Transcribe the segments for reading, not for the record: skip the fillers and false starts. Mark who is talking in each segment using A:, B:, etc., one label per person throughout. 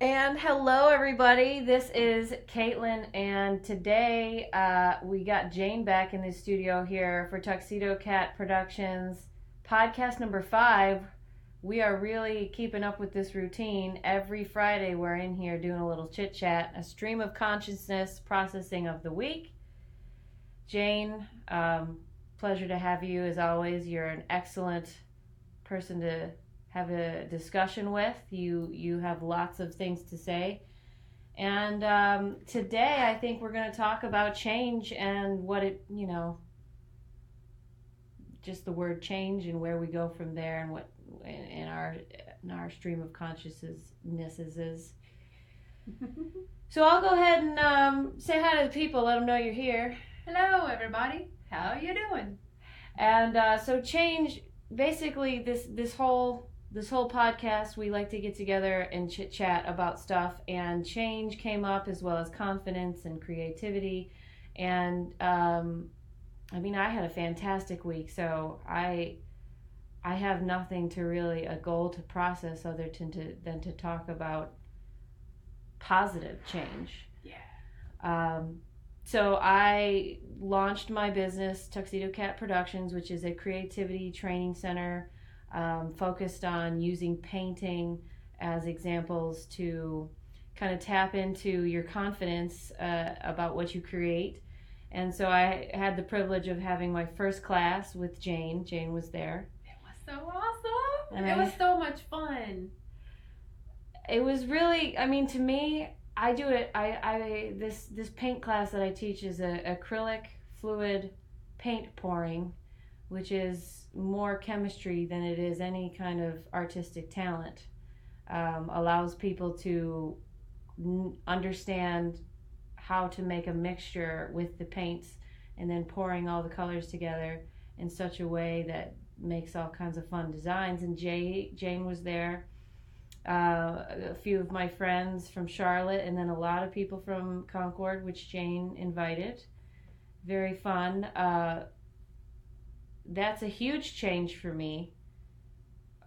A: And hello, everybody. This is Caitlin, and today we got Jane back in the studio here for TuxedoKat.Productions podcast number 5. We are really keeping up with this routine. Every Friday, we're in here doing a little chit chat, a stream of consciousness processing of the week. Jane, pleasure to have you as always. You're an excellent person to have a discussion with. You have lots of things to say. And today I think we're going to talk about change and what just the word change and where we go from there and what in our stream of consciousness is. So I'll go ahead and say hi to the people, let them know you're here.
B: Hello, everybody. How are you doing?
A: And so change, basically, this whole podcast, we like to get together and chit chat about stuff, and change came up as well as confidence and creativity. And I had a fantastic week, so I have nothing to really a goal to process other than to talk about positive change.
B: Yeah.
A: So I launched my business, TuxedoKat.Productions, which is a creativity training center focused on using painting as examples to kind of tap into your confidence about what you create. And so I had the privilege of having my first class with Jane. Jane was there.
B: It was so awesome.
A: And
B: it was so much fun.
A: It was really, to me, I do it. This paint class that I teach is a acrylic fluid paint pouring, which is more chemistry than it is any kind of artistic talent. Allows people to understand how to make a mixture with the paints and then pouring all the colors together in such a way that makes all kinds of fun designs. And Jane was there. A few of my friends from Charlotte, and then a lot of people from Concord, which Jane invited. Very fun. That's a huge change for me,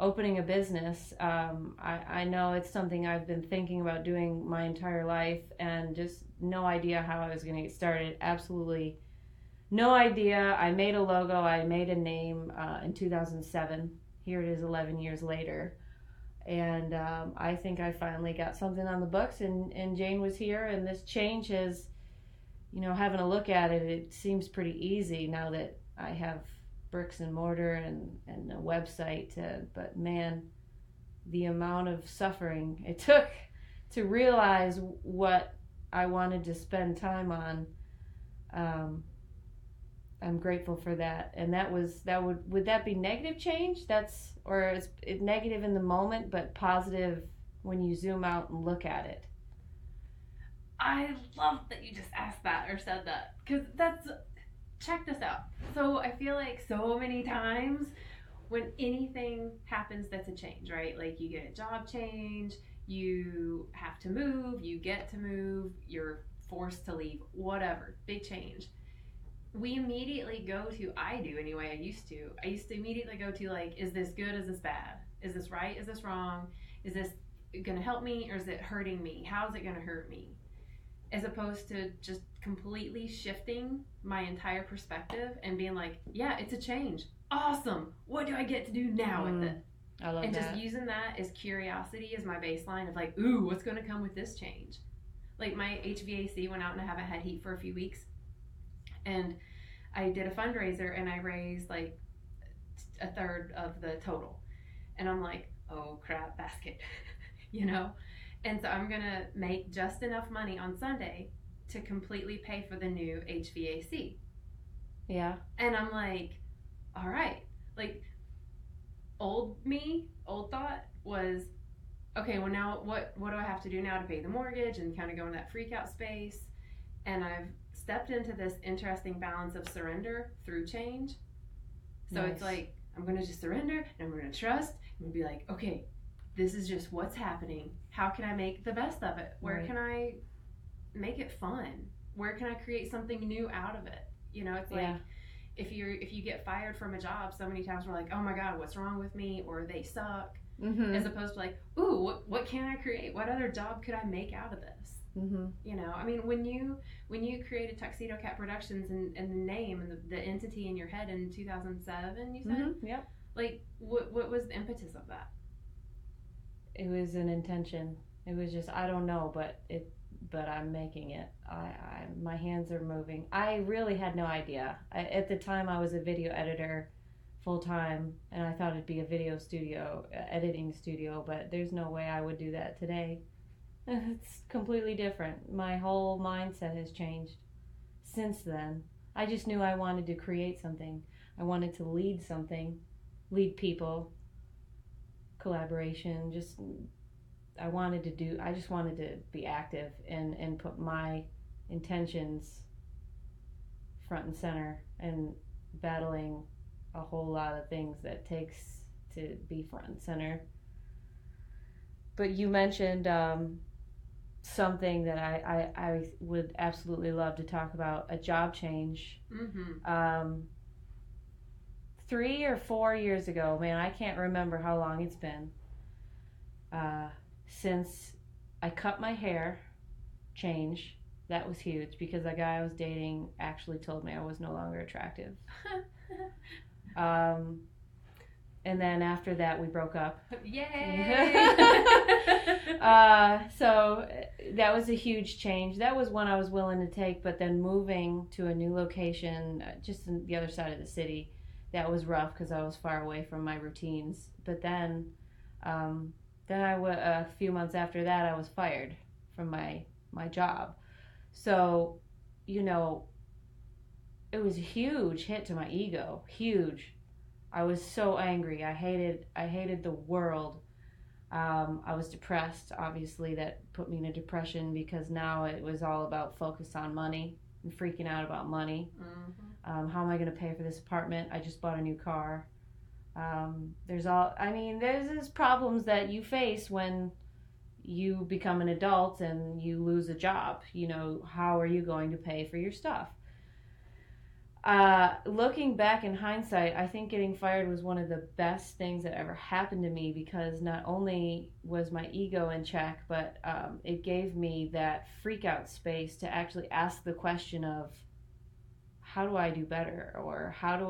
A: opening a business. I know it's something I've been thinking about doing my entire life, and just no idea how I was going to get started. Absolutely no idea. I made a logo, I made a name in 2007. Here it is 11 years later. And I think I finally got something on the books, and Jane was here, and this change has, having a look at it, it seems pretty easy now that I have bricks and mortar and a website. But man, the amount of suffering it took to realize what I wanted to spend time on, I'm grateful for that. And would that be negative change? It's negative in the moment, but positive when you zoom out and look at it.
B: I love that you just asked that or said that, because check this out. So I feel like so many times when anything happens that's a change, right? Like you get a job change, you have to move, you get to move, you're forced to leave, whatever, big change. We immediately go to, I do anyway, I used to immediately go to, like, is this good, is this bad, is this right, is this wrong, is this gonna help me or is it hurting me, how's it gonna hurt me, as opposed to just completely shifting my entire perspective and being like, yeah, it's a change, awesome, what do I get to do now with it?
A: I love
B: and
A: that.
B: Just using that as curiosity as my baseline of like, ooh, what's gonna come with this change. Like my HVAC went out and I haven't had heat for a few weeks, and I did a fundraiser and I raised like a third of the total. And I'm like, oh crap, basket, you know? And so I'm gonna make just enough money on Sunday to completely pay for the new HVAC.
A: Yeah.
B: And I'm like, all right. Like, old thought was, okay, well now what do I have to do now to pay the mortgage and kind of go in that freak out space? And I've stepped into this interesting balance of surrender through change. So
A: Nice.
B: It's like, I'm going to just surrender and I'm going to trust and be like, okay, this is just what's happening. How can I make the best of it? Where can I make it fun? Where can I create something new out of it? It's like, if you get fired from a job, so many times we're like, oh my God, what's wrong with me? Or they suck.
A: Mm-hmm.
B: as opposed to like, ooh, what can I create? What other job could I make out of this?
A: Mm-hmm.
B: You know, I mean, when you created TuxedoKat.Productions and the name and the entity in your head in 2007, you said,
A: Mm-hmm. Yep.
B: like, what was the impetus of that?
A: It was an intention. It was just, I don't know, but I'm making it. My hands are moving. I really had no idea. At the time, I was a video editor full time, and I thought it'd be a video studio, editing studio, but there's no way I would do that today. It's completely different. My whole mindset has changed since then. I just knew I wanted to create something. I wanted to lead something, lead people, collaboration, just I just wanted to be active and put my intentions front and center and battling a whole lot of things that takes to be front and center. But you mentioned something that I would absolutely love to talk about, a job change.
B: Mm-hmm.
A: 3 or 4 years ago, man, I can't remember how long it's been since I cut my hair, change. That was huge because the guy I was dating actually told me I was no longer attractive. Um, and then after that, we broke up.
B: Yay!
A: So that was a huge change. That was one I was willing to take, but then moving to a new location, just on the other side of the city, that was rough because I was far away from my routines. But then a few months after that, I was fired from my job. So, you know, it was a huge hit to my ego. Huge. I was so angry. I hated the world. I was depressed. Obviously, that put me in a depression because now it was all about focus on money and freaking out about money.
B: Mm-hmm.
A: How am I going to pay for this apartment? I just bought a new car. There's problems that you face when you become an adult and you lose a job. You know, how are you going to pay for your stuff? Looking back in hindsight, I think getting fired was one of the best things that ever happened to me because not only was my ego in check, but it gave me that freak out space to actually ask the question of how do I do better, or how do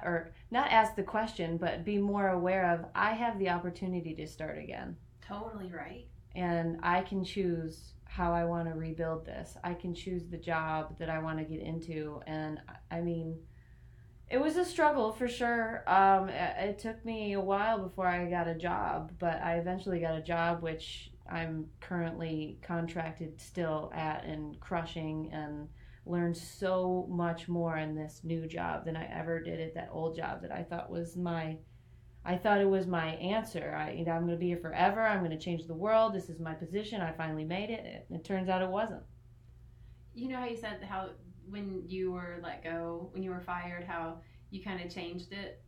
A: or not ask the question, but be more aware of I have the opportunity to start again.
B: Totally right.
A: And I can choose how I want to rebuild this. I can choose the job that I want to get into. And I mean, it was a struggle for sure. It took me a while before I got a job, but I eventually got a job, which I'm currently contracted still at and crushing, and learned so much more in this new job than I ever did at that old job that I thought it was my answer. I'm going to be here forever. I'm going to change the world. This is my position. I finally made it. It turns out it wasn't.
B: You know how you said how when you were let go, when you were fired, how you kind of changed it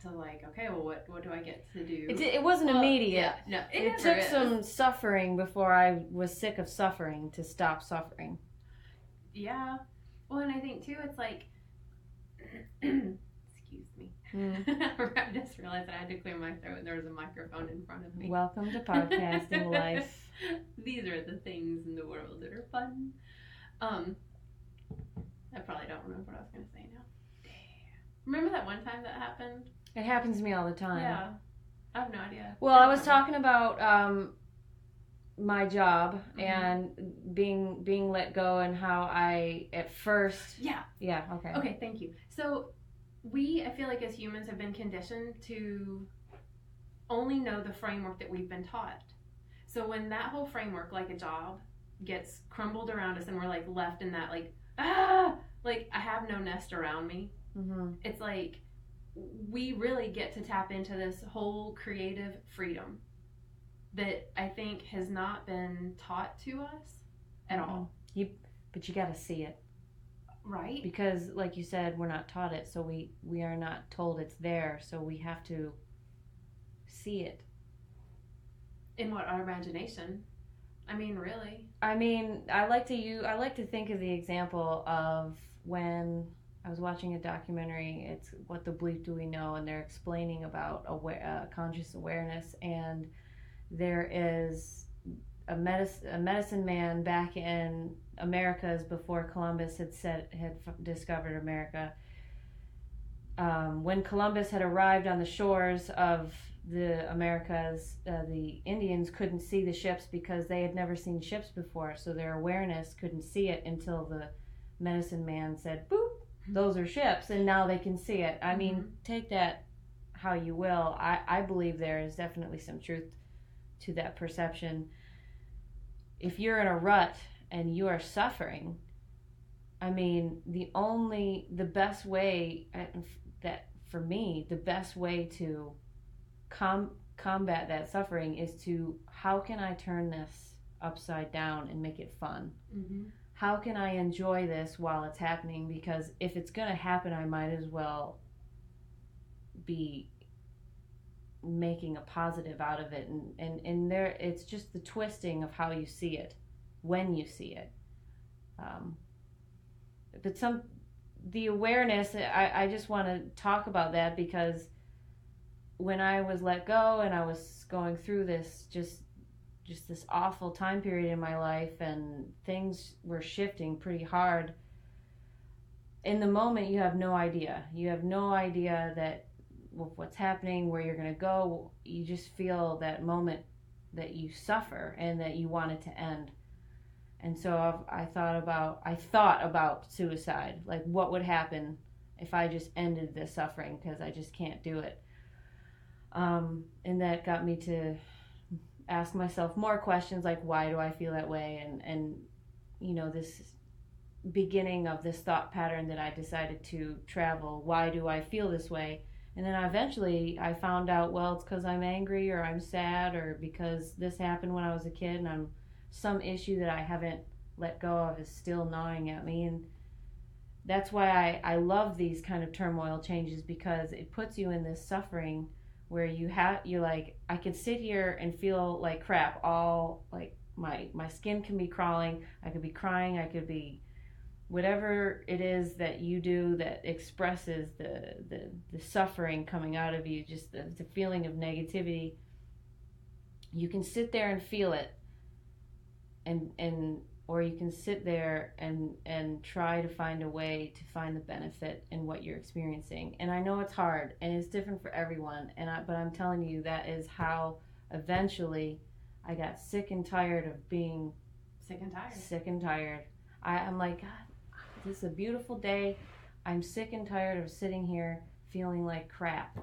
B: to like, okay, well, what do I get to do?
A: It wasn't immediate.
B: Yeah, no,
A: it took some suffering before I was sick of suffering to stop suffering.
B: Yeah. Well, and I think too, it's like, excuse me. I just realized that I had to clear my throat and there was a microphone in front of me.
A: Welcome to podcasting life.
B: These are the things in the world that are fun. I probably don't remember what I was going to say now. Damn. Remember that one time that happened?
A: It happens to me all the time.
B: Yeah. I have no idea.
A: Well, I was talking about my job and being let go, and how I at first. Yeah. Okay,
B: thank you. So I feel like as humans have been conditioned to only know the framework that we've been taught. So when that whole framework, like a job, gets crumbled around us and we're like left in that like I have no nest around me. It's like we really get to tap into this whole creative freedom that I think has not been taught to us at all.
A: But you got to see it.
B: Right.
A: Because like you said, we're not taught it, so we are not told it's there, so we have to see it.
B: In what, our imagination? I mean, really.
A: I mean, I like to think of the example of when I was watching a documentary. It's What the Bleep Do We Know, and they're explaining about conscious awareness. And there is a medicine man back in Americas before Columbus had discovered America. When Columbus had arrived on the shores of the Americas, the Indians couldn't see the ships because they had never seen ships before, so their awareness couldn't see it until the medicine man said, "Boop, those are ships," and now they can see it. I mean, take that how you will. I believe there is definitely some truth to that perception. If you're in a rut and you are suffering, I mean, the best way that for me, the best way to combat that suffering is to, how can I turn this upside down and make it fun?
B: Mm-hmm.
A: How can I enjoy this while it's happening? Because if it's going to happen, I might as well be making a positive out of it. And there, it's just the twisting of how you see it when you see it. But the awareness, I just want to talk about that, because when I was let go and I was going through this just this awful time period in my life, and things were shifting pretty hard, in the moment you have no idea. You have no idea that what's happening, where you're going to go. You just feel that moment that you suffer and that you want it to end. And so I thought about suicide. Like, what would happen if I just ended this suffering, because I just can't do it. And that got me to ask myself more questions, like, why do I feel that way? And this beginning of this thought pattern that I decided to travel. Why do I feel this way? And then eventually I found out, well, it's because I'm angry, or I'm sad, or because this happened when I was a kid, and I'm some issue that I haven't let go of is still gnawing at me. And that's why I love these kind of turmoil changes, because it puts you in this suffering where you're like, I could sit here and feel like crap, all like my skin can be crawling, I could be crying, I could be whatever it is that you do that expresses the suffering coming out of you, just the feeling of negativity. You can sit there and feel it, and or you can sit there and try to find a way to find the benefit in what you're experiencing. And I know it's hard and it's different for everyone, but I'm telling you, that is how eventually I got sick and tired of being sick and tired. I'm like, God, this is a beautiful day. I'm sick and tired of sitting here feeling like crap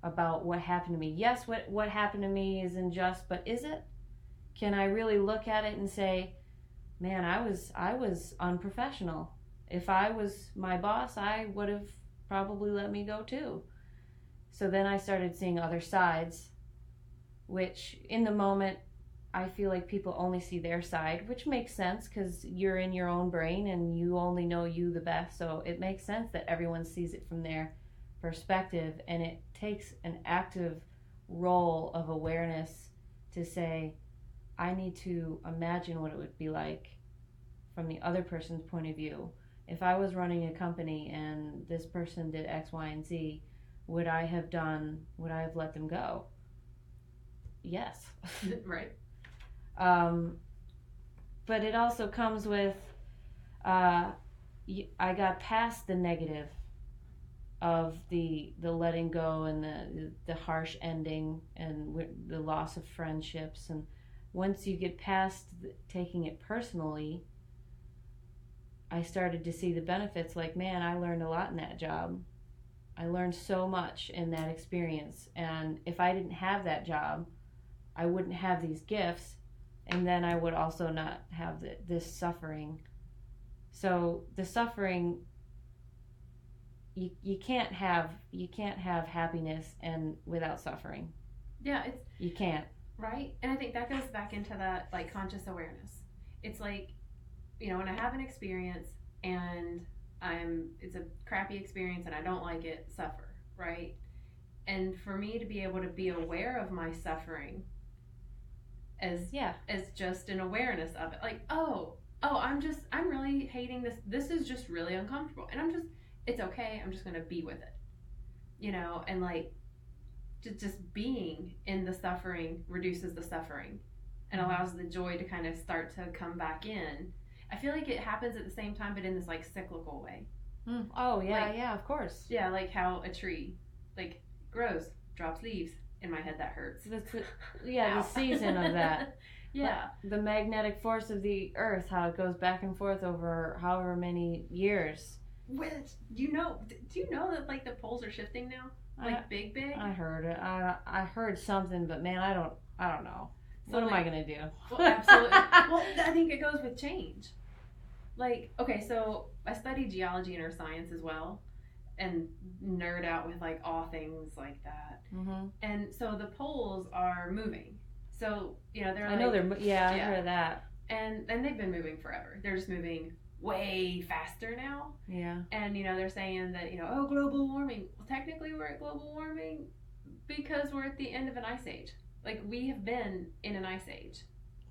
A: about what happened to me. Yes, what happened to me is unjust, but is it? Can I really look at it and say, man, I was unprofessional. If I was my boss, I would have probably let me go too. So then I started seeing other sides, which in the moment I feel like people only see their side, which makes sense because you're in your own brain and you only know you the best. So it makes sense that everyone sees it from their perspective, and it takes an active role of awareness to say, I need to imagine what it would be like from the other person's point of view. If I was running a company and this person did X, Y, and Z, would I have let them go? Yes.
B: Right.
A: But it also comes with, I got past the negative of the letting go and the harsh ending and the loss of friendships. And once you get past taking it personally, I started to see the benefits. Like, man, I learned a lot in that job. I learned so much in that experience. And if I didn't have that job, I wouldn't have these gifts. And then I would also not have this suffering. So the suffering, you can't have happiness and without suffering.
B: Yeah,
A: you can't.
B: Right? And I think that goes back into that, like, conscious awareness. It's like, when I have an experience and it's a crappy experience and I don't like it, suffer, right? And for me to be able to be aware of my suffering as just an awareness of it, like, oh, oh, I'm really hating this. This is just really uncomfortable. And it's okay. I'm just going to be with it, and like just being in the suffering reduces the suffering and allows the joy to kind of start to come back in. I feel like it happens at the same time, but in this like cyclical way.
A: Oh yeah,
B: like,
A: yeah, of course.
B: Yeah, like how a tree like grows, drops leaves. In my head, that hurts.
A: The season of that.
B: Yeah.
A: The magnetic force of the earth, how it goes back and forth over however many years.
B: Which, do you know that like the poles are shifting now? Like big?
A: I heard it. I heard something, but man, I don't know. So what am I gonna do?
B: Well, absolutely. Well, I think it goes with change. Like, okay, so I study geology and earth science as well, and nerd out with like all things like that.
A: Mm-hmm.
B: And so the poles are moving. So they're.
A: I know they're. Yeah, I heard of that.
B: And they've been moving forever. They're just moving way faster now.
A: Yeah.
B: And they're saying that oh, global warming. Well, technically we're at global warming because we're at the end of an ice age. Like we have been in an ice age.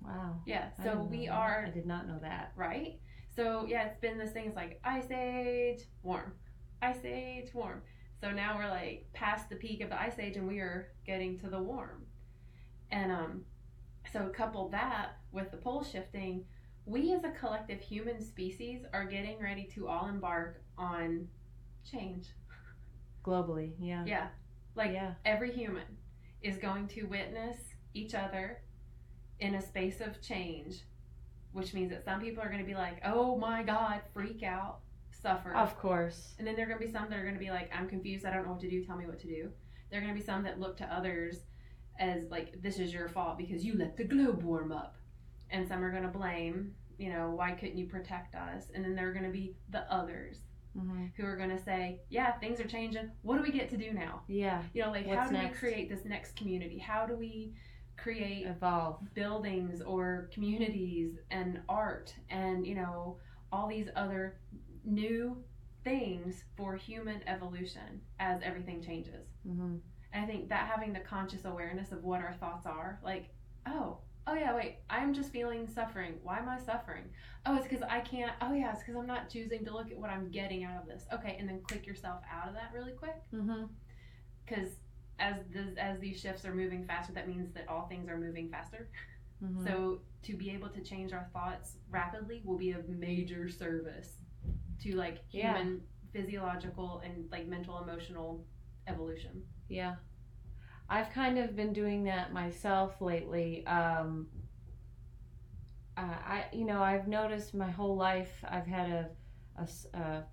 A: Wow.
B: Yeah. So we are.
A: I did not know that.
B: Right. So yeah, it's been this thing. It's like ice age, warm, ice age, warm. So now we're like past the peak of the ice age, and we are getting to the warm. And so couple that with the pole shifting, we as a collective human species are getting ready to all embark on change.
A: Globally, yeah.
B: Yeah. Like every human is going to witness each other in a space of change, which means that some people are going to be like, oh my God, freak out, suffer.
A: Of course.
B: And then there are going to be some that are going to be like, I'm confused, I don't know what to do, tell me what to do. There are going to be some that look to others as like, this is your fault because you let the globe warm up. And some are going to blame, why couldn't you protect us? And then there are going to be the others who are going to say, yeah, things are changing. What do we get to do now?
A: Yeah.
B: Like how do we create this next community? How do we
A: evolve
B: buildings or communities and art and all these other new things for human evolution as everything changes. And I think that having the conscious awareness of what our thoughts are, like, oh yeah, wait, I'm just feeling suffering. Why am I suffering? Oh, it's because I can't. Oh yeah, it's because I'm not choosing to look at what I'm getting out of this. Okay, and then click yourself out of that really quick. Because as these shifts are moving faster, that means that all things are moving faster. So to be able to change our thoughts rapidly will be a major service to like human physiological and like mental emotional evolution.
A: Yeah. I've kind of been doing that myself lately. I've noticed my whole life I've had a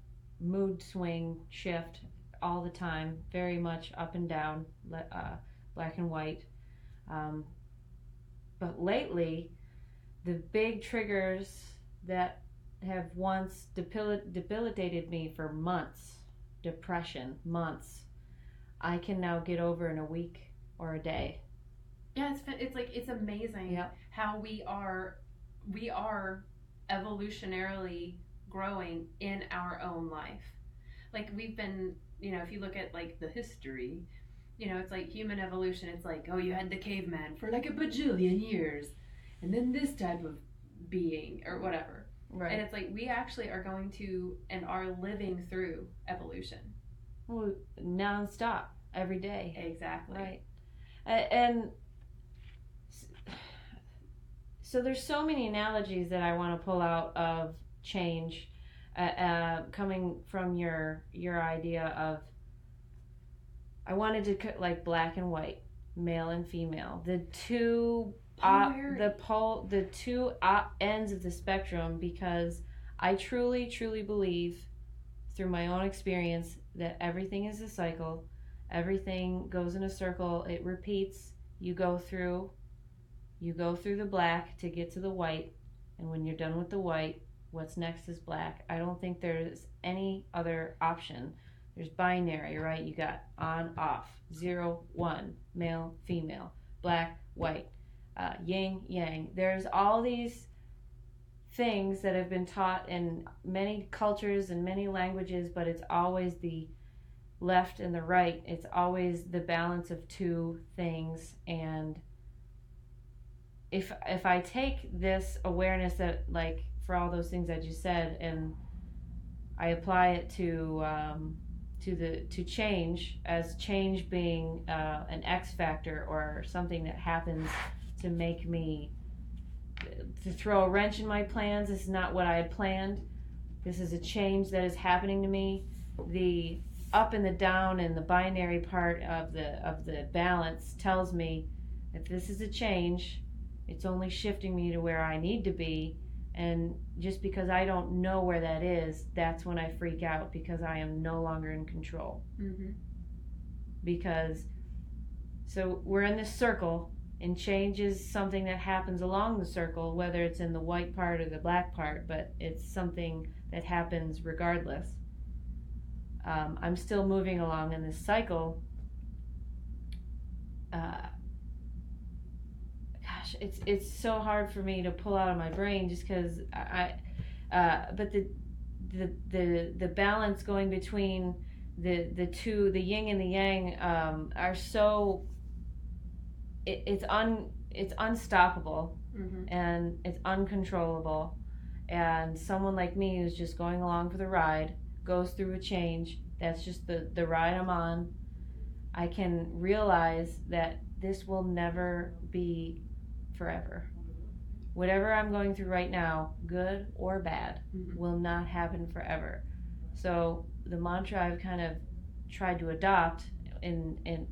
A: mood swing shift all the time, very much up and down, black and white. But lately, the big triggers that have once debilitated me for months, depression, months, I can now get over in a week or a day.
B: Yeah, it's amazing how we are evolutionarily growing in our own life. Like we've been, if you look at like the history, it's like human evolution. It's like, oh, you had the caveman for like a bajillion years, and then this type of being or whatever. Right. And it's like we actually are going to and are living through evolution.
A: Well, non-stop, every day.
B: Exactly.
A: Right. And so there's so many analogies that I want to pull out of change, coming from your idea of, I wanted to like black and white, male and female, the two ends of the spectrum, because I truly believe through my own experience that everything is a cycle. Everything goes in a circle. It repeats. You go through the black to get to the white, and when you're done with the white, what's next is black. I don't think there's any other option. There's binary, right? You got on, off, 0, 1, male, female, black, white, yin, yang. There's all these things that have been taught in many cultures and many languages, but it's always the left and the right. It's always the balance of two things. And if I take this awareness that, like, for all those things I just said, and I apply it to change, as change being an X factor or something that happens to make me, to throw a wrench in my plans. This is not what I had planned. This is a change that is happening to me. The up and the down and the binary part of the balance tells me that this is a change. It's only shifting me to where I need to be, and just because I don't know where that is, that's when I freak out, because I am no longer in control.
B: Mm-hmm.
A: Because so we're in this circle, and change is something that happens along the circle, whether it's in the white part or the black part, but it's something that happens regardless. I'm still moving along in this cycle. Gosh, it's so hard for me to pull out of my brain, just because but the balance going between the two, the yin and the yang, are so, it's unstoppable.
B: Mm-hmm.
A: And it's uncontrollable, and someone like me who's just going along for the ride goes through a change. That's just the ride I'm on. I can realize that this will never be forever. Whatever I'm going through right now, good or bad,
B: Mm-hmm.
A: will not happen forever. So the mantra I've kind of tried to adopt in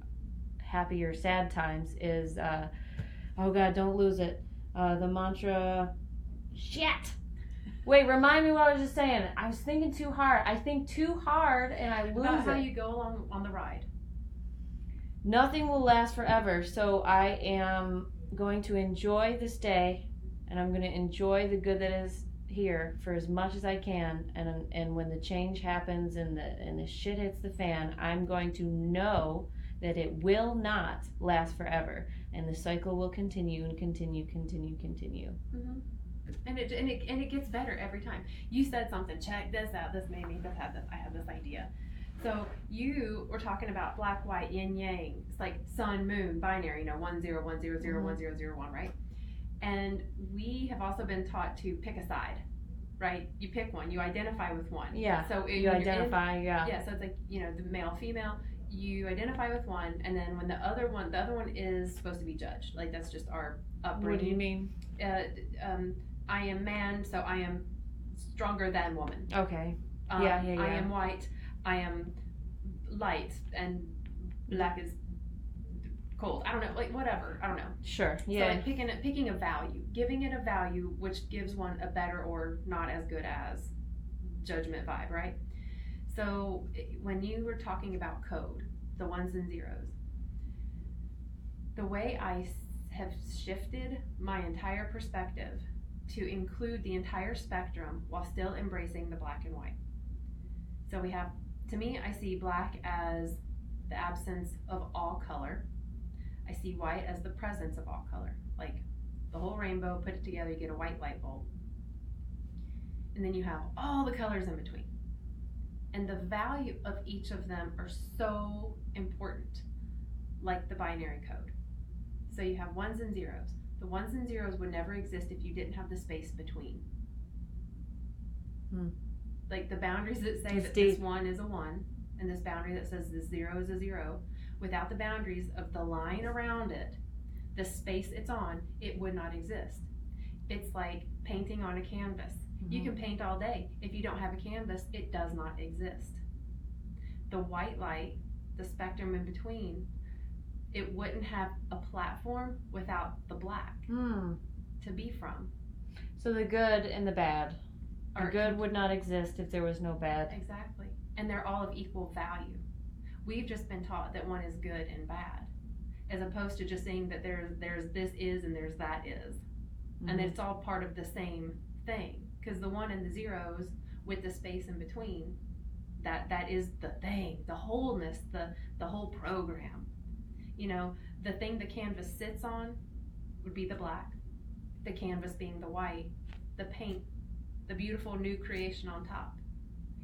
A: happy or sad times is, oh God, don't lose it. The mantra, shit. Wait, remind me what I was just saying. I was thinking too hard. I think too hard and I lose
B: About how
A: it.
B: you go along on the ride.
A: Nothing will last forever, so I am going to enjoy this day, and I'm going to enjoy the good that is here for as much as I can. And when the change happens and the shit hits the fan, I'm going to know that it will not last forever, and the cycle will continue and continue.
B: Mm-hmm. And it gets better every time. You said something. Check this out. This made me. I had this idea. So you were talking about black, white, yin, yang. It's like sun, moon, binary. 1 0 1 0 0 1 0 0 1, right? And we have also been taught to pick a side, right? You pick one. You identify with one.
A: Yeah.
B: So
A: You identify. Yeah.
B: Yeah. So it's like, the male, female. You identify with one, and then when the other one is supposed to be judged. Like, that's just our upbringing.
A: What do you mean?
B: I am man, so I am stronger than woman.
A: Okay.
B: Yeah. I am white. I am light, and black is cold. I don't know, like whatever. I don't know.
A: Sure.
B: So like picking a value, giving it a value, which gives one a better or not as good as judgment vibe, right? So when you were talking about code, the ones and zeros, the way I have shifted my entire perspective to include the entire spectrum while still embracing the black and white. So we have, to me, I see black as the absence of all color. I see white as the presence of all color. Like the whole rainbow, put it together, you get a white light bulb. And then you have all the colors in between. And the value of each of them are so important, like the binary code. So you have ones and zeros. The ones and zeros would never exist if you didn't have the space between. Like the boundaries that say that this one is a one, and this boundary that says this zero is a zero, without the boundaries of the line around it, the space it's on, it would not exist. It's like painting on a canvas. Mm-hmm. You can paint all day. If you don't have a canvas, it does not exist. The white light, the spectrum in between, it wouldn't have a platform without the black to be from.
A: So the good and the bad. The good would not exist if there was no bad.
B: Exactly. And they're all of equal value. We've just been taught that one is good and bad, as opposed to just saying that there's this is and there's that is. Mm-hmm. And it's all part of the same thing. Because the one and the zeros with the space in between, that is the thing, the wholeness, the whole program. The thing the canvas sits on would be the black, the canvas being the white, the paint, the beautiful new creation on top.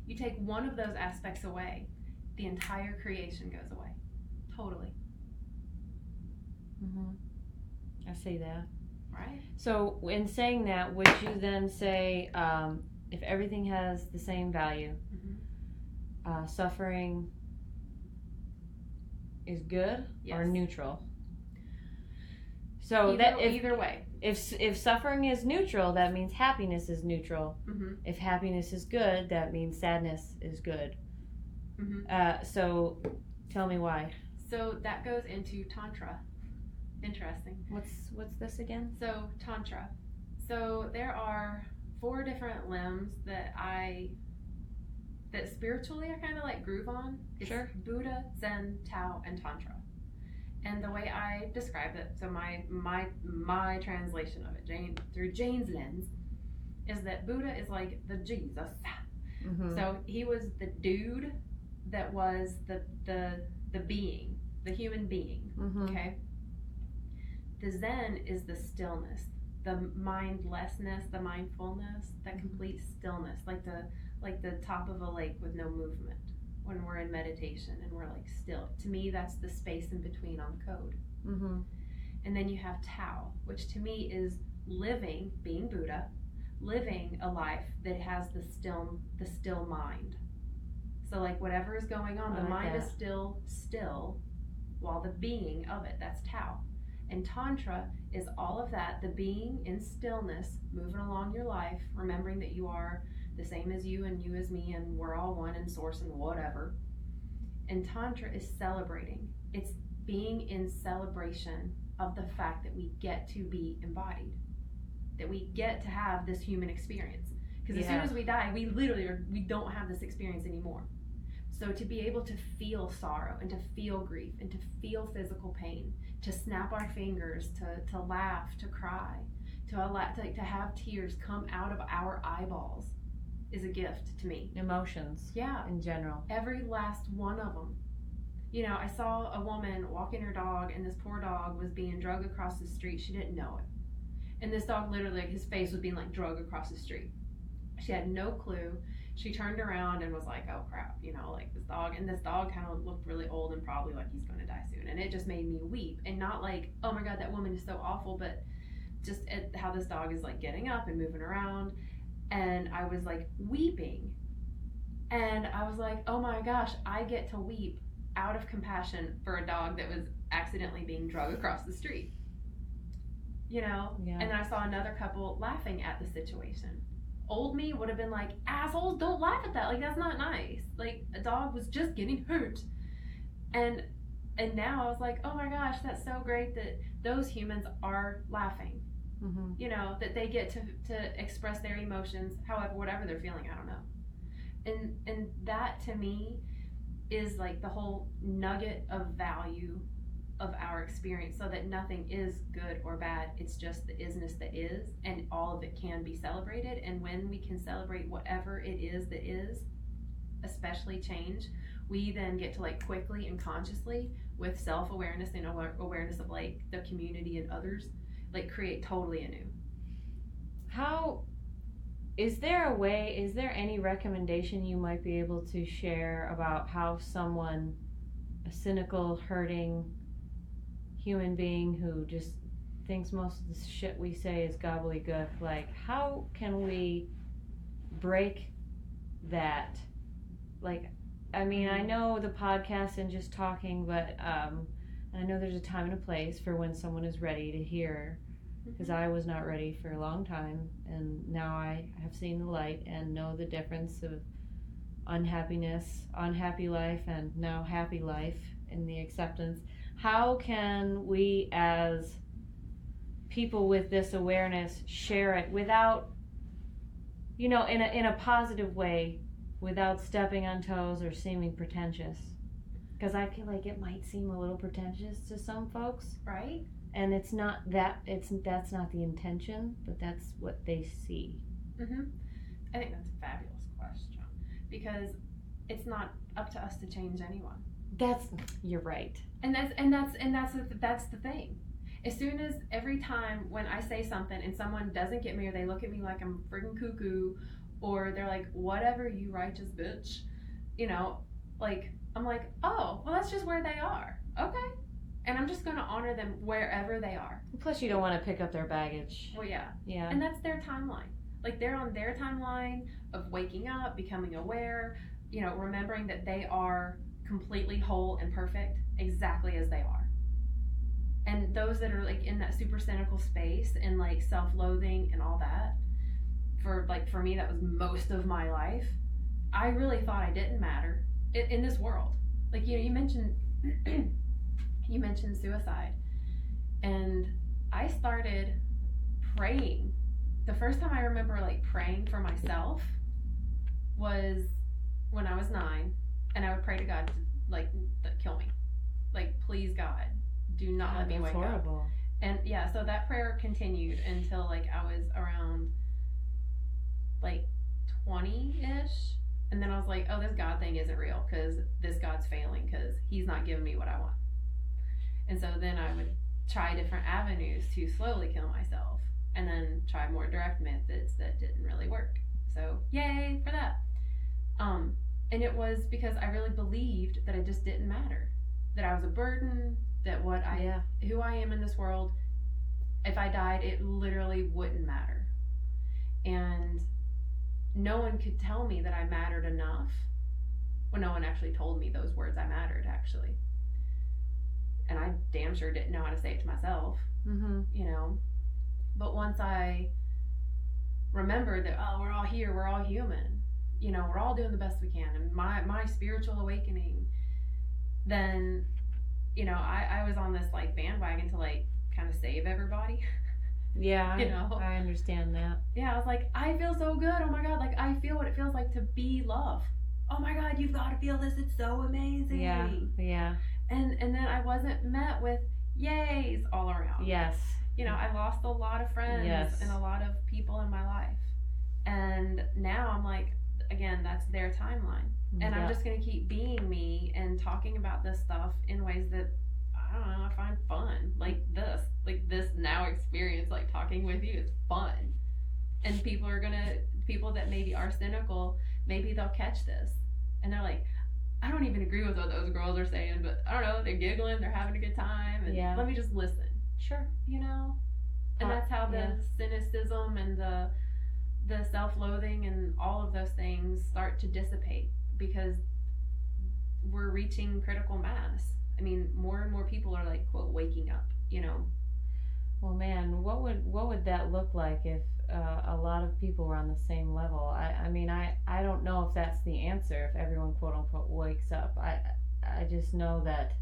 B: You take one of those aspects away, the entire creation goes away. Totally.
A: I see that.
B: Right.
A: So in saying that, would you then say if everything has the same value, suffering is good or neutral? So
B: either way.
A: If suffering is neutral, that means happiness is neutral.
B: Mm-hmm.
A: If happiness is good, that means sadness is good.
B: Mm-hmm.
A: So tell me why.
B: So that goes into Tantra. Interesting.
A: What's this again?
B: So Tantra. So there are 4 different limbs that spiritually I kind of like groove on. It's
A: sure.
B: Buddha, Zen, Tao, and Tantra. And the way I describe it, so my translation of it, through Jane's lens, is that Buddha is like the Jesus.
A: Mm-hmm.
B: So he was the dude that was the being, the human being.
A: Mm-hmm.
B: Okay. The Zen is the stillness, the mindlessness, the mindfulness, that complete stillness, like the top of a lake with no movement. When we're in meditation and we're like still. To me, that's the space in between on the code.
A: Mm-hmm.
B: And then you have Tao, which to me is living, being Buddha, living a life that has the still mind. So like whatever is going on, the mind is still, while the being of it, that's Tao. And Tantra is all of that, the being in stillness, moving along your life, remembering that you are the same as you and you as me, and we're all one in source and whatever. And Tantra is celebrating. It's being in celebration of the fact that we get to be embodied, that we get to have this human experience. Because as soon as we die, we don't have this experience anymore. So to be able to feel sorrow and to feel grief and to feel physical pain, to snap our fingers, to laugh, to cry, to have tears come out of our eyeballs, is a gift to me.
A: Emotions.
B: Yeah.
A: In general.
B: Every last one of them. You know, I saw a woman walking her dog, and this poor dog was being dragged across the street. She didn't know it. And this dog literally, like, his face was being like dragged across the street. She had no clue. She turned around and was like, oh crap, you know, like this dog kind of looked really old and probably like he's going to die soon. And it just made me weep. And not like, oh my God, that woman is so awful, but just at how this dog is like getting up and moving around. And I was like weeping. And I was like, oh my gosh, I get to weep out of compassion for a dog that was accidentally being dragged across the street. You know?
A: Yeah.
B: And then I saw another couple laughing at the situation. Old me would have been like, assholes, don't laugh at that. Like, that's not nice. Like, a dog was just getting hurt. And now I was like, oh my gosh, that's so great that those humans are laughing.
A: Mm-hmm.
B: You know, that they get to express their emotions, however, whatever they're feeling, I don't know. And that to me is like the whole nugget of value of our experience, so that nothing is good or bad. It's just the isness that is, and all of it can be celebrated. And when we can celebrate whatever it is that is, especially change, we then get to like quickly and consciously, with self-awareness and awareness of like the community and others, like create totally anew.
A: How is there any recommendation you might be able to share about how someone, a cynical, hurting human being who just thinks most of the shit we say is gobbledygook, like how can we break that? Like, I mean, I know the podcast and just talking, but I know there's a time and a place for when someone is ready to hear, because I was not ready for a long time, and now I have seen the light and know the difference of unhappiness, unhappy life, and now happy life, and the acceptance. How can we as people with this awareness share it without, you know, in a positive way, without stepping on toes or seeming pretentious? Because I feel like it might seem a little pretentious to some folks,
B: right?
A: And it's not that. That's not the intention, but that's what they see.
B: Mm-hmm. I think that's a fabulous question, because it's not up to us to change anyone.
A: You're right.
B: And that's the thing. As soon as every time when I say something and someone doesn't get me, or they look at me like I'm friggin' cuckoo, or they're like, whatever, you righteous bitch, you know, like, I'm like, oh, well, that's just where they are. Okay. And I'm just going to honor them wherever they are.
A: Plus, you don't want to pick up their baggage.
B: Well, yeah.
A: Yeah.
B: And that's their timeline. Like, they're on their timeline of waking up, becoming aware, remembering that they are completely whole and perfect exactly as they are. And those that are like in that super cynical space and like self-loathing and all that, for me, that was most of my life. I really thought I didn't matter in this world. Like, you mentioned you mentioned suicide, and I started praying. The first time I remember like praying for myself was when I was 9, and I would pray to God to like kill me. Like, please God, do not let me wake
A: horrible.
B: up. And yeah, so that prayer continued until like I was around like 20-ish. And then I was like, oh, this God thing isn't real, because this God's failing, because he's not giving me what I want. And so then I would try different avenues to slowly kill myself, and then try more direct methods that didn't really work. So yay for that. And it was because I really believed that it just didn't matter, that I was a burden, that who I am in this world, if I died, it literally wouldn't matter. And no one could tell me that I mattered enough. Well, no one actually told me those words, I mattered, actually. And I damn sure didn't know how to say it to myself.
A: Mm-hmm.
B: But once I remembered that, oh, we're all here, we're all human, we're all doing the best we can, and my spiritual awakening, then, I was on this like bandwagon to like kind of save everybody.
A: Yeah, I understand that.
B: Yeah, I was like, I feel so good. Oh my God, like I feel what it feels like to be love. Oh my God, you've got to feel this. It's so amazing.
A: Yeah.
B: And then I wasn't met with yays all around.
A: Yes.
B: I lost a lot of friends and a lot of people in my life. And now I'm like, again, that's their timeline. And I'm just going to keep being me and talking about this stuff in ways that, I don't know, I find fun. Like this now experience, like talking with you, it's fun. And people that maybe are cynical, maybe they'll catch this. And they're like, I don't even agree with what those girls are saying, but I don't know, they're giggling, they're having a good time, and let me just listen.
A: Sure.
B: And that's how the cynicism and the self-loathing and all of those things start to dissipate, because we're reaching critical mass. I mean, more and more people are like, quote, waking up,
A: Well, man, what would that look like if a lot of people were on the same level? I mean, I don't know if that's the answer, if everyone, quote unquote, wakes up. I just know that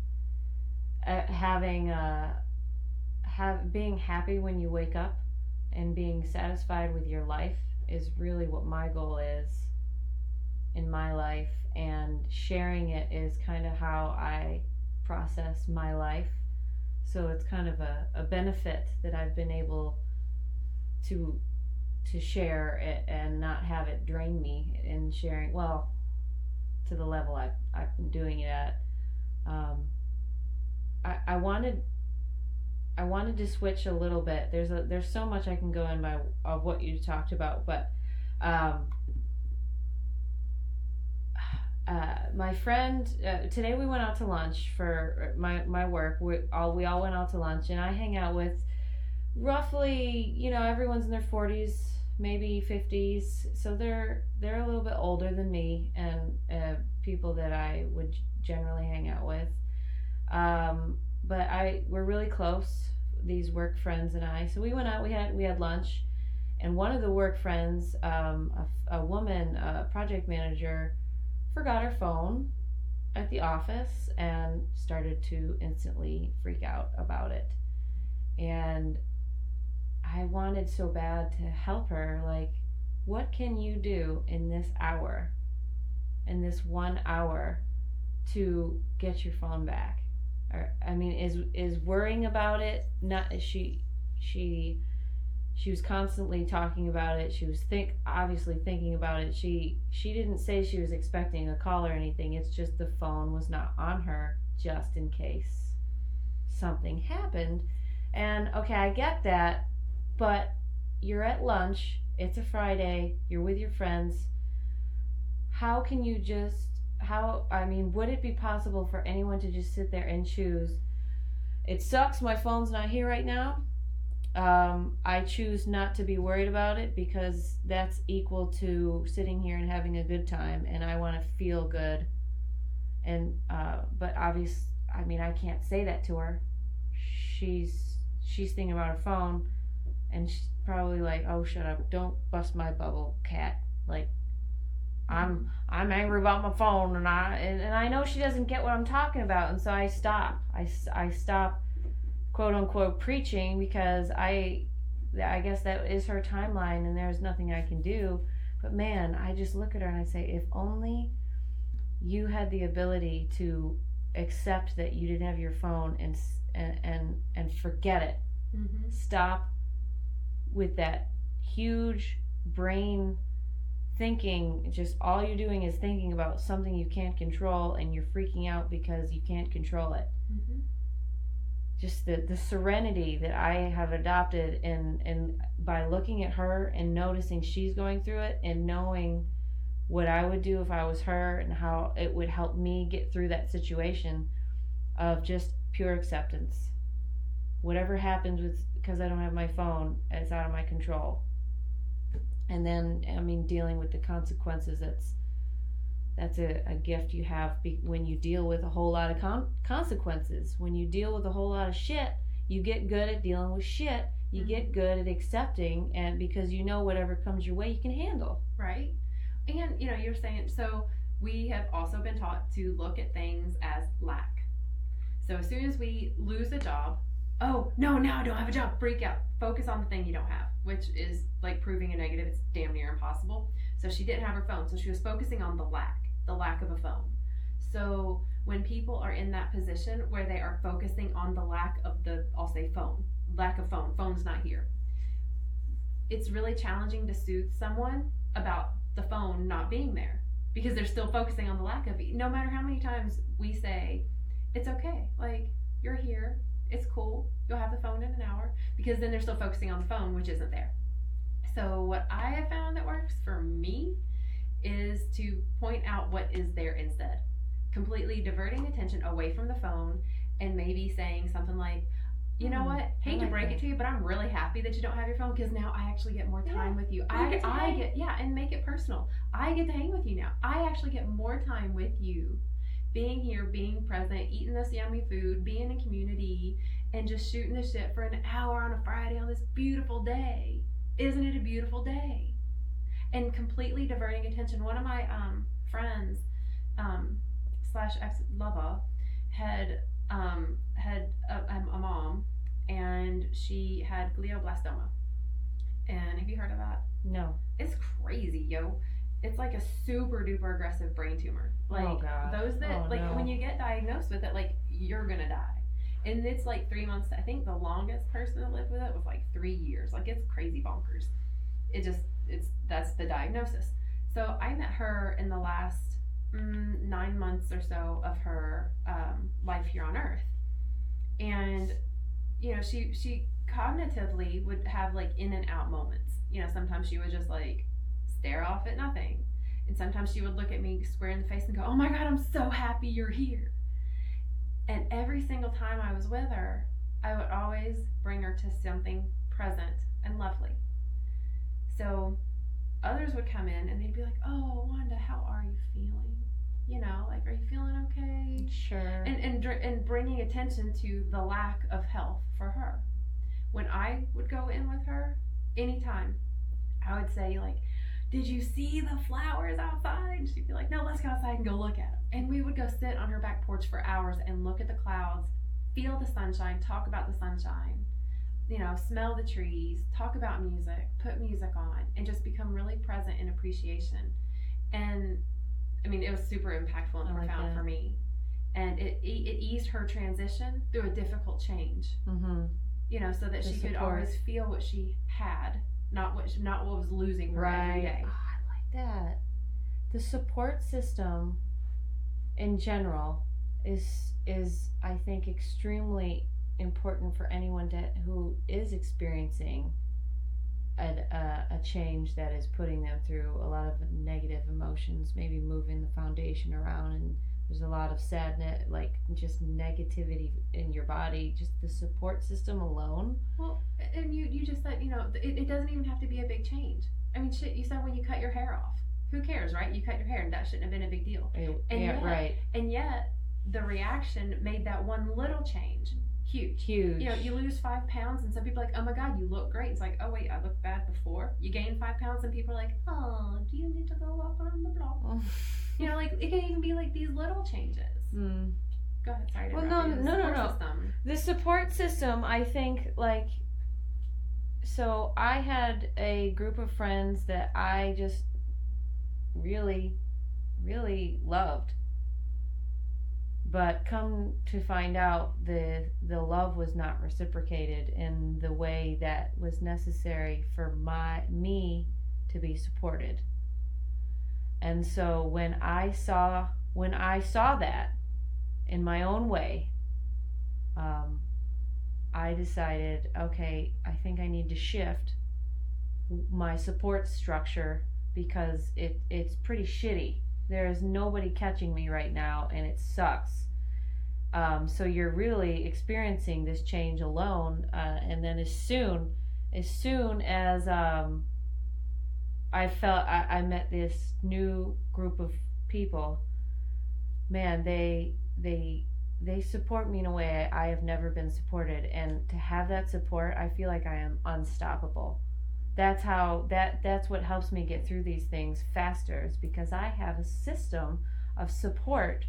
A: being happy when you wake up and being satisfied with your life is really what my goal is in my life, and sharing it is kind of how I process my life. So it's kind of a benefit that I've been able to share it and not have it drain me in sharing, well, to the level I've been doing it at. I wanted to switch a little bit. There's so much I can go in of what you talked about, but my friend, today we went out to lunch for my work. We all went out to lunch, and I hang out with roughly, everyone's in their 40s, maybe 50s, so they're a little bit older than me, and people that I would generally hang out with. But we're really close, these work friends and I. So we went out, we had lunch, and one of the work friends, a woman, a project manager, forgot her phone at the office and started to instantly freak out about it. And I wanted so bad to help her. Like, what can you do in this 1 hour, to get your phone back? Or, I mean, is worrying about it not? She was constantly talking about it. She was obviously thinking about it. She didn't say she was expecting a call or anything. It's just the phone was not on her, just in case something happened. And okay, I get that, but you're at lunch, it's a Friday, you're with your friends. How can you would it be possible for anyone to just sit there and choose, It sucks my phone's not here right now. I choose not to be worried about it because that's equal to sitting here and having a good time, and I want to feel good. And but obviously, I mean, I can't say that to her. She's thinking about her phone, and she's probably like, "Oh, shut up! Don't bust my bubble, cat." Like, I'm angry about my phone, and I know she doesn't get what I'm talking about, and so I stop. I stop, quote unquote, preaching because I guess that is her timeline, and there's nothing I can do. But man, I just look at her and I say, if only you had the ability to accept that you didn't have your phone and forget it.
B: Mm-hmm.
A: Stop with that huge brain thinking. Just all you're doing is thinking about something you can't control, and you're freaking out because you can't control it.
B: Mm-hmm.
A: Just the serenity that I have adopted, and by looking at her and noticing she's going through it, and knowing what I would do if I was her, and how it would help me get through that situation of just pure acceptance. Whatever happens with, because I don't have my phone, it's out of my control. And then, I mean, dealing with the consequences, that's a gift you have when you deal with a whole lot of consequences. When you deal with a whole lot of shit, you get good at dealing with shit. You get good at accepting, and because you know whatever comes your way, you can handle.
B: Right. And you're saying, so we have also been taught to look at things as lack. So as soon as we lose a job, oh no, now I don't have a job, freak out. Focus on the thing you don't have, which is like proving a negative. It's damn near impossible. So she didn't have her phone, so she was focusing on the lack of a phone. So when people are in that position where they are focusing on the lack of I'll say lack of phone's not here. It's really challenging to soothe someone about the phone not being there because they're still focusing on the lack of it. No matter how many times we say, it's okay, like, you're here, it's cool, you'll have the phone in an hour, because then they're still focusing on the phone, which isn't there. So what I have found that works for me is to point out what is there instead, completely diverting attention away from the phone, and maybe saying something like, you know what, hate to break it to you, but I'm really happy that you don't have your phone, because now I actually get more time with you. I get and make it personal. I get to hang with you now. I actually get more time with you, being here, being present, eating this yummy food, being in community, and just shooting the shit for an hour on a Friday on this beautiful day. Isn't it a beautiful day? And completely diverting attention. One of my friends slash ex-lover had a mom, and she had glioblastoma. And have you heard of that?
A: No.
B: It's crazy, yo. It's like a super duper aggressive brain tumor. Like,
A: oh God.
B: Those that
A: no.
B: When you get diagnosed with it, like, you're gonna die. And it's like 3 months. I think the longest person that lived with it was like 3 years. Like, it's crazy bonkers. That's the diagnosis. So I met her in the last 9 months or so of her life here on Earth, and she cognitively would have like in and out moments. Sometimes she would just like stare off at nothing, and sometimes she would look at me square in the face and go, "Oh my God, I'm so happy you're here." And every single time I was with her, I would always bring her to something present and lovely. So others would come in and they'd be like, "Oh, Wanda, how are you feeling? Like, are you feeling okay?"
A: Sure.
B: And bringing attention to the lack of health for her. When I would go in with her, anytime, I would say, like, "Did you see the flowers outside?" And she'd be like, "No, let's go outside and go look at them." And we would go sit on her back porch for hours and look at the clouds, feel the sunshine, talk about the sunshine, smell the trees, talk about music, put music on, and just become really present in appreciation. And I mean, it was super impactful and profound for me. And it eased her transition through a difficult change.
A: Mm-hmm.
B: So that she could always feel what she had, not what was losing her every day.
A: Oh, I like that. The support system in general is I think extremely important for anyone who is experiencing a change that is putting them through a lot of negative emotions, maybe moving the foundation around and there's a lot of sadness, like just negativity in your body. Just the support system alone.
B: Well, and you just said, it doesn't even have to be a big change. I mean, shit, you said when you cut your hair off. Who cares, right? You cut your hair and that shouldn't have been a big deal. And
A: Yeah,
B: yet,
A: right.
B: And yet, the reaction made that one little change huge.
A: Huge.
B: You lose 5 pounds, and some people are like, oh my God, you look great. It's like, oh wait, I looked bad before. You gain 5 pounds, and people are like, oh, do you need to go walk around the block? Like it can even be like these little changes. Go ahead, sorry to interrupt you.
A: No.
B: System.
A: The support system, I think, like, so I had a group of friends that I just really, really loved. But come to find out, the love was not reciprocated in the way that was necessary for me to be supported. And so when I saw that in my own way, I decided, okay, I think I need to shift my support structure because it's pretty shitty. There is nobody catching me right now, and it sucks. So you're really experiencing this change alone, and then as soon as I met this new group of people, man, they support me in a way I have never been supported, and to have that support, I feel like I am unstoppable. That's what helps me get through these things faster, is because I have a system of support.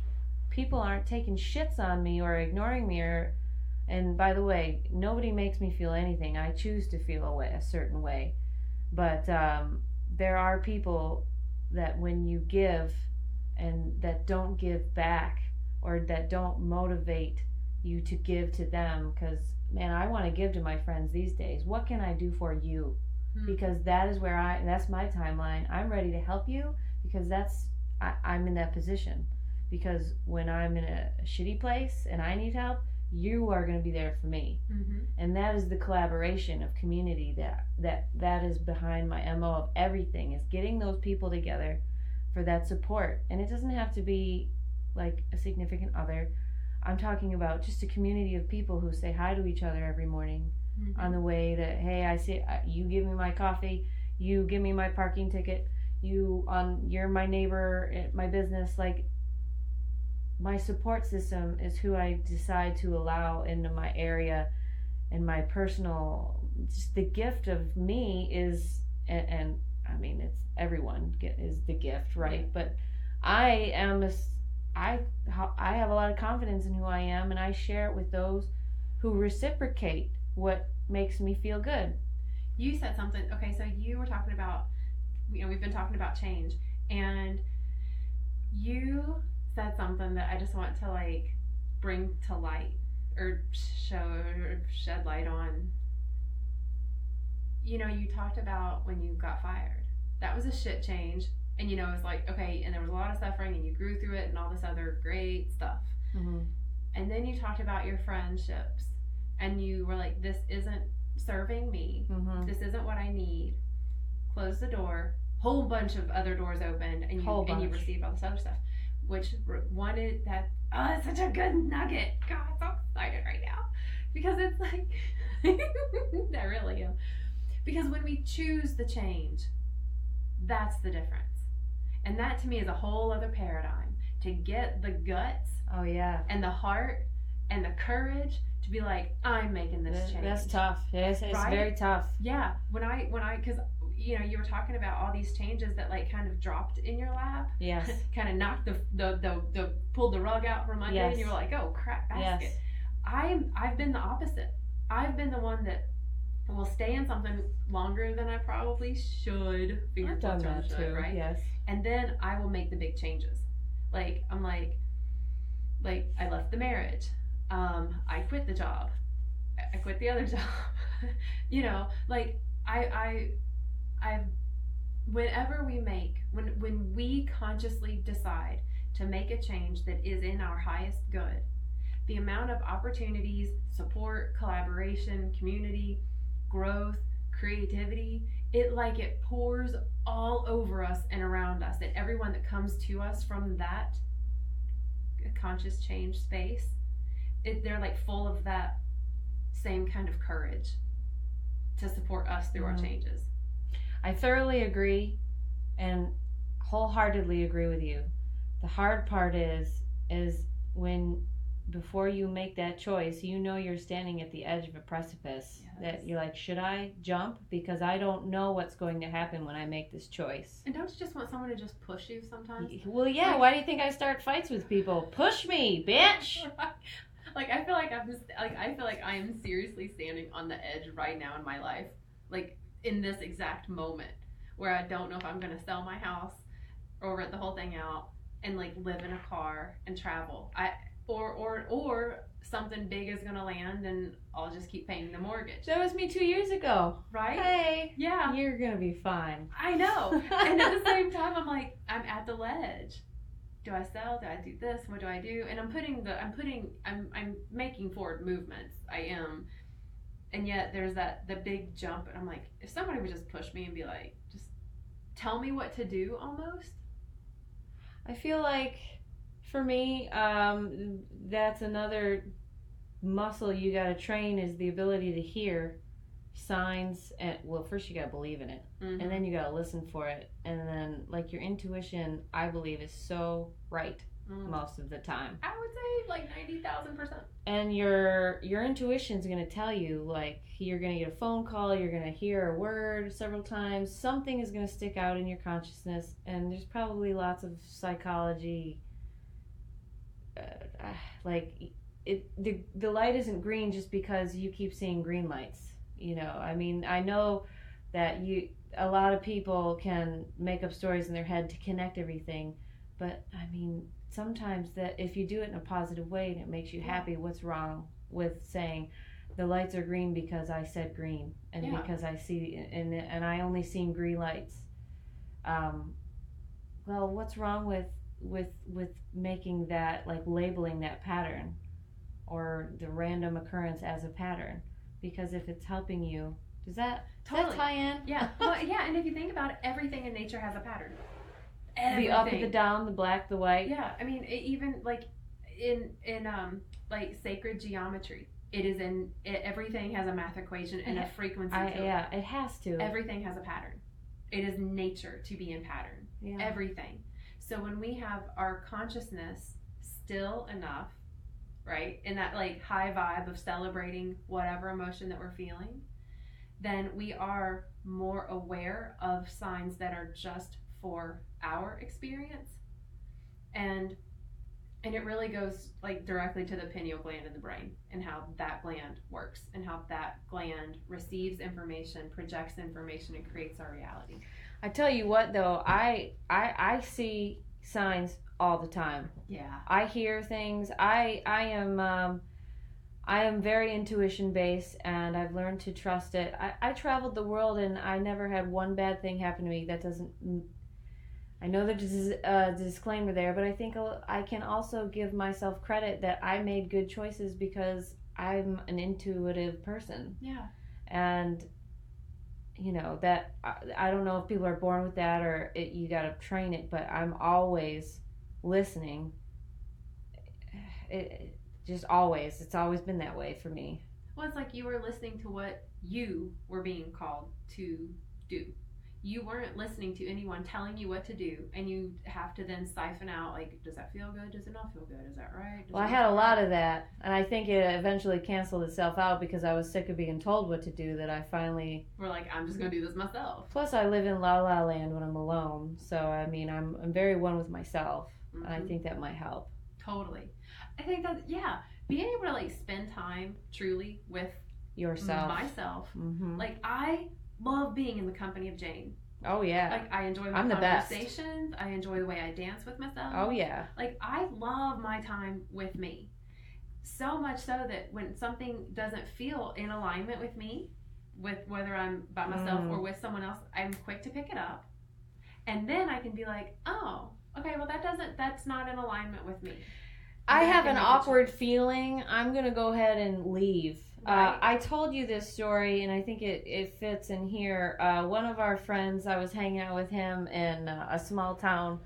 A: People aren't taking shits on me or ignoring me, and by the way, nobody makes me feel anything. I choose to feel a certain way. But there are people that when you give and that don't give back, or that don't motivate you to give to them, because man, I want to give to my friends these days. What can I do for you? Because that is that's my timeline. I'm ready to help you because I'm in that position. Because when I'm in a shitty place and I need help, you are going to be there for me. And that is the collaboration of community that is behind my MO of everything, is getting those people together for that support. And it doesn't have to be like a significant other. I'm talking about just a community of people who say hi to each other every morning on the way to, hey, I see you give me my coffee, you give me my parking ticket, you're my neighbor at my business. Like, my support system is who I decide to allow into my area, and my personal, just the gift of me is, and I mean, it's everyone is the gift, right? Yeah. But I have a lot of confidence in who I am, and I share it with those who reciprocate what makes me feel good.
B: You said something. Okay, so you were talking about, we've been talking about change, and you said something that I just want to like bring to light or shed light on. You talked about when you got fired. That was a shit change. And it's like, okay, and there was a lot of suffering and you grew through it and all this other great stuff. And then you talked about your friendships and you were like, this isn't serving me. This isn't what I need. Close the door. Whole bunch of other doors opened, and you received all this other stuff. Which wanted that, it's such a good nugget. God, I'm so excited right now. Because it's like, I really am. Because when we choose the change, that's the difference. And that to me is a whole other paradigm. To get the guts, and the heart, and the courage to be like, I'm making this change.
A: That's tough. It's right? Very tough.
B: Yeah. When I, because you were talking about all these changes that like kind of dropped in your lap.
A: Yes.
B: Kind of knocked the pulled the rug out from under, and you were like, oh crap, basket. Yes. I've been the opposite. I've been the one that will stay in something longer than I probably should.
A: I've done that too, right? Yes.
B: And then I will make the big changes. Like I'm like I left the marriage. I quit the job. I quit the other job. Like I've whenever we make when we consciously decide to make a change that is in our highest good, the amount of opportunities, support, collaboration, community, growth, creativity, it pours all over us and around us, and everyone that comes to us from that conscious change space, they're like full of that same kind of courage to support us through our changes.
A: I thoroughly agree and wholeheartedly agree with you. The hard part is when before you make that choice, you know you're standing at the edge of a precipice. Yes. That you're like, should I jump? Because I don't know what's going to happen when I make this choice.
B: And don't you just want someone to just push you sometimes?
A: Well, yeah. Like, why do you think I start fights with people? Push me, bitch!
B: Like I feel like I am seriously standing on the edge right now in my life, like in this exact moment where I don't know if I'm gonna sell my house or rent the whole thing out and like live in a car and travel. Or something big is gonna land and I'll just keep paying the mortgage.
A: That was me 2 years ago.
B: Right?
A: Hey.
B: Yeah.
A: You're gonna be fine.
B: I know. And at the same time, I'm like, I'm at the ledge. Do I sell? Do I do this? What do I do? And I'm making forward movements. I am. And yet there's the big jump, and I'm like, if somebody would just push me and be like, just tell me what to do almost.
A: I feel like for me, that's another muscle you got to train, is the ability to hear signs. And well, first you got to believe in it, and then you got to listen for it, and then like your intuition, I believe, is so right most of the time.
B: I would say like 90,000%.
A: And your intuition's going to tell you, like, you're going to get a phone call, you're going to hear a word several times, something is going to stick out in your consciousness, and there's probably lots of psychology. The light isn't green just because you keep seeing green lights. You know, I mean, I know that a lot of people can make up stories in their head to connect everything, but I mean, sometimes that if you do it in a positive way and it makes you happy, what's wrong with saying the lights are green because I said green and because I see and I only seen green lights? Well, what's wrong with making that, like, labeling that pattern or the random occurrence as a pattern? Because if it's helping you, does that tie in?
B: Yeah. Well, yeah, and if you think about it, everything in nature has a pattern. Everything.
A: The up, the down, the black, the white.
B: Yeah, I mean, even like in like sacred geometry, everything has a math equation and a frequency to it.
A: Yeah, it has to.
B: Everything has a pattern. It is nature to be in pattern. Yeah. Everything. So when we have our consciousness still enough, right, in that like high vibe of celebrating whatever emotion that we're feeling, then we are more aware of signs that are just for our experience. And it really goes like directly to the pineal gland in the brain and how that gland works and how that gland receives information, projects information, and creates our reality.
A: I tell you what, though, I see signs all the time.
B: Yeah.
A: I hear things. I am very intuition based, and I've learned to trust it. I traveled the world and I never had one bad thing happen to me. That doesn't. I know there's a disclaimer there, but I think I can also give myself credit that I made good choices because I'm an intuitive person.
B: Yeah.
A: And you know that I don't know if people are born with that or you got to train it, but I'm always listening. It's always been that way for me.
B: Well, it's like you were listening to what you were being called to do. You weren't listening to anyone telling you what to do, and you have to then siphon out, like, does that feel good? Does it not feel good? Is that right?
A: Well, I had a lot of that, and I think it eventually canceled itself out because I was sick of being told what to do, that I finally...
B: We're like, I'm just going to do this myself.
A: Plus, I live in La La Land when I'm alone, so, I mean, I'm very one with myself, and I think that might help.
B: Totally. I think that, yeah, being able to, like, spend time truly with
A: yourself.
B: Myself. Mm-hmm. Like, I love being in the company of Jane.
A: Oh, yeah.
B: Like, I enjoy my conversations. I enjoy the way I dance with myself.
A: Oh, yeah.
B: Like, I love my time with me. So much so that when something doesn't feel in alignment with me, with whether I'm by myself or with someone else, I'm quick to pick it up. And then I can be like, oh, okay, well, that's not in alignment with me.
A: I have an awkward feeling. I'm going to go ahead and leave. Right. I told you this story, and I think it fits in here. One of our friends, I was hanging out with him in a small town.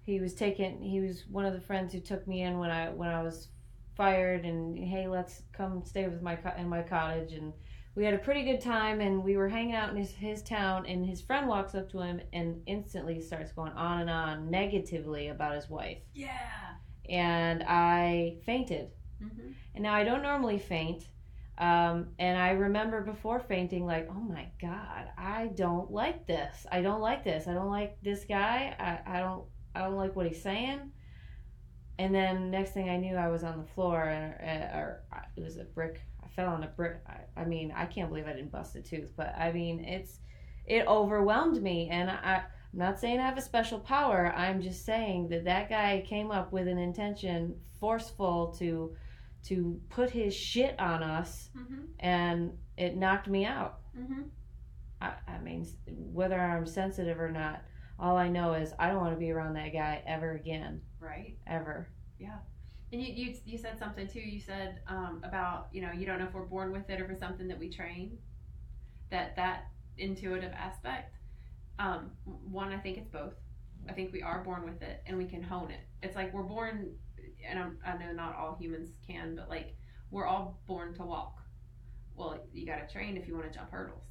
A: he was one of the friends who took me in when I was fired, and hey, let's come stay with in my cottage. And we had a pretty good time, and we were hanging out in his town, and his friend walks up to him and instantly starts going on and on negatively about his wife.
B: Yeah.
A: And I fainted.
B: Mm-hmm.
A: And now I don't normally faint. And I remember before fainting, like, oh my God, I don't like this. I don't like this. I don't like this guy. I don't like what he's saying. And then next thing I knew, I was on the floor, and it was a brick. I fell on a brick. I mean, I can't believe I didn't bust a tooth, but I mean, it overwhelmed me. And I'm not saying I have a special power. I'm just saying that guy came up with an intention, forceful to put his shit on us,
B: mm-hmm.
A: and it knocked me out.
B: Mm-hmm.
A: I mean, whether I'm sensitive or not, all I know is I don't want to be around that guy ever again.
B: Right.
A: Ever.
B: Yeah. And you said something too. You said about, you don't know if we're born with it or if it's something that we train. That intuitive aspect. One, I think it's both. I think we are born with it and we can hone it. It's like we're born, and I know not all humans can, but like we're all born to walk. Well, you got to train if you want to jump hurdles,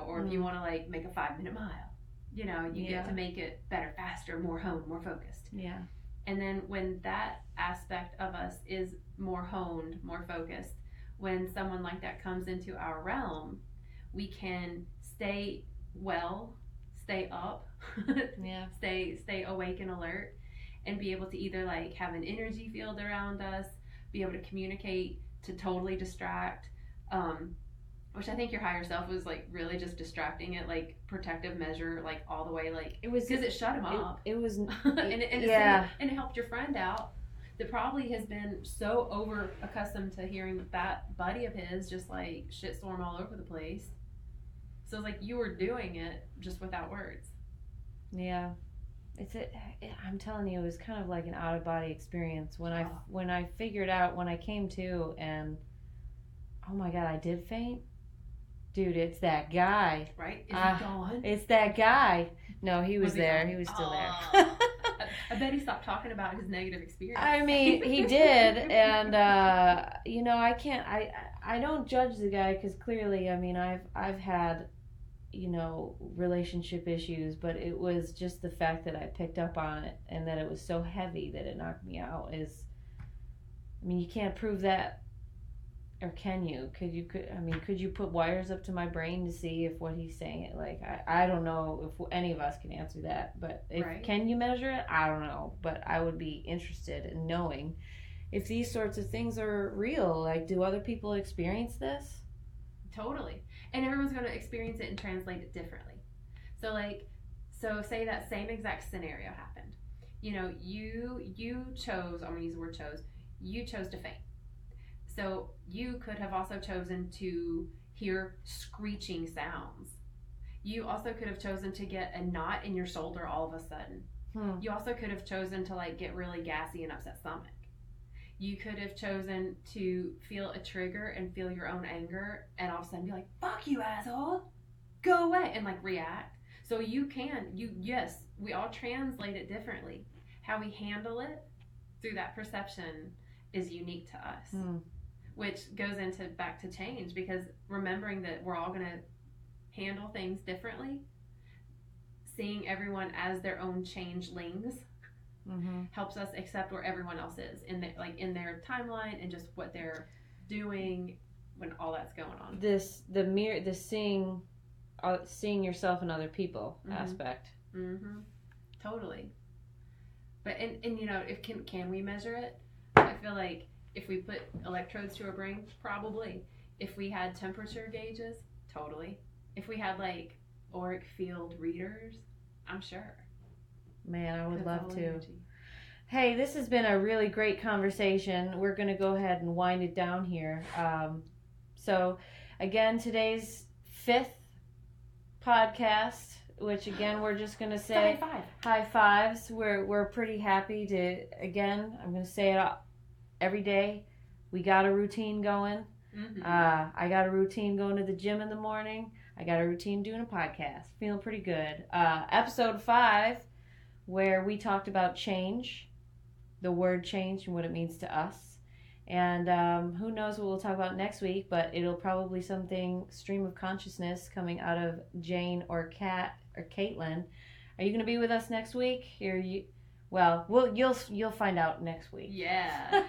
B: or if you want to like make a 5-minute mile, you get to make it better, faster, more honed, more focused.
A: Yeah.
B: And then when that aspect of us is more honed, more focused, when someone like that comes into our realm, we can stay up,
A: Yeah.
B: stay awake and alert, and be able to either like have an energy field around us, be able to communicate, to totally distract, which I think your higher self was like really just distracting it, like protective measure, like all the way, like
A: it was
B: because it shut him up.
A: It was,
B: and it helped your friend out that probably has been so over accustomed to hearing that buddy of his just like shitstorm all over the place. So it's like you were doing it just without words.
A: Yeah. I'm telling you, it was kind of like an out of body experience when I figured out, when I came to, and oh my God, I did faint. Dude, it's that guy.
B: Right? Is he gone?
A: It's that guy. No, he was there. He was still there.
B: I bet he stopped talking about his negative experience.
A: I mean, he did, and I don't judge the guy, because clearly, I mean, I've had, relationship issues, but it was just the fact that I picked up on it and that it was so heavy that it knocked me out. I mean, you can't prove that, or can you? Could you put wires up to my brain to see if what he's saying, like, I don't know if any of us can answer that, but can you measure it? I don't know, but I would be interested in knowing if these sorts of things are real. Like, do other people experience this?
B: Totally. And everyone's going to experience it and translate it differently. So say that same exact scenario happened. You chose, I'm going to use the word chose, you chose to faint. So you could have also chosen to hear screeching sounds. You also could have chosen to get a knot in your shoulder all of a sudden. You also could have chosen to like get really gassy and upset stomach. You could have chosen to feel a trigger and feel your own anger and all of a sudden be like, fuck you, asshole, go away, and like react. So yes, we all translate it differently. How we handle it through that perception is unique to us, which goes into back to change, because remembering that we're all going to handle things differently, seeing everyone as their own changelings, helps us accept where everyone else is in their timeline and just what they're doing when all that's going on. The seeing yourself in other people aspect. Totally. But and if can we measure it? I feel like if we put electrodes to our brain, probably. If we had temperature gauges, totally. If we had like auric field readers, I'm sure.
A: Man, I would love to. Energy. Hey, this has been a really great conversation. We're going to go ahead and wind it down here. So, again, today's 5th podcast, which, again, we're just going to say high fives. We're pretty happy to, again, I'm going to say it every day. We got a routine going. I got a routine going to the gym in the morning. I got a routine doing a podcast. Feeling pretty good. Episode 5. where we talked about change, the word change, and what it means to us. And who knows what we'll talk about next week, but it'll probably something stream of consciousness coming out of Jane or Kat or Caitlin. Are you going to be with us next week? You'll find out next week.
B: Yeah.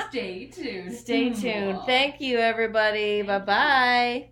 B: Stay tuned.
A: Stay tuned. Thank you, everybody. Bye bye.